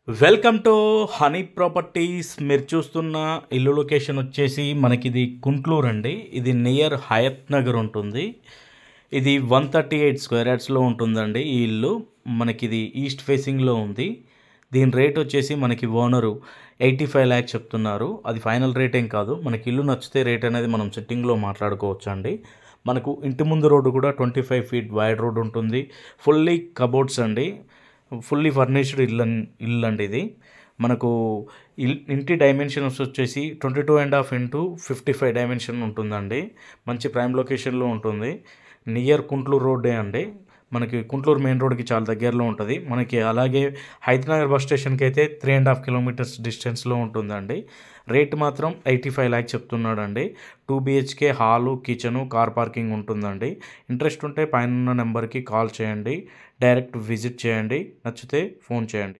Welcome to honey properties. మీరు చూస్తున్న ఇల్లు లొకేషన్ వచ్చేసి మనకిది గుంట్లూరు అండి. ఇది నియర్ హయత్ నగర్ ఉంటుంది. ఇది 138 స్క్వేర్ యార్డ్స్లో ఉంటుందండి. ఈ ఇల్లు మనకిది ఈస్ట్ ఫేసింగ్లో ఉంది. దీని రేట్ వచ్చేసి మనకి ఓనరు 85 ల్యాక్స్ చెప్తున్నారు. అది ఫైనల్ రేట్ ఏం కాదు. మనకి ఇల్లు నచ్చితే రేట్ అనేది మనం సిట్టింగ్లో మాట్లాడుకోవచ్చు అండి. మనకు ఇంటి ముందు రోడ్డు కూడా 25 ఫీట్ వైడ్ రోడ్ ఉంటుంది. ఫుల్లీ కబోర్డ్స్ అండి. ఫుల్లీ ఫర్నిష్డ్ ఇల్లు అండి ఇది. మనకు ఇంటి డైమెన్షన్స్ వచ్చేసి 22.5 ఇంటూ 55 డైమెన్షన్ ఉంటుందండి. మంచి ప్రైమ్ లొకేషన్లో ఉంటుంది. నియర్ కుంట్లూరు రోడ్డే అండి. మనకి కుంట్లూరు మెయిన్ రోడ్కి చాలా దగ్గరలో ఉంటుంది. మనకి అలాగే హైదరాబాద్ బస్ స్టేషన్కి అయితే 3.5 కిలోమీటర్స్ డిస్టెన్స్లో ఉంటుందండి. రేట్ మాత్రం 85 ల్యాక్స్ చెప్తున్నాడండి. 2 BHK hall, kitchen, car parking ఉంటుందండి. ఇంట్రెస్ట్ ఉంటే పైన నెంబర్కి కాల్ చేయండి, డైరెక్ట్ విజిట్ చేయండి, నచ్చితే ఫోన్ చేయండి.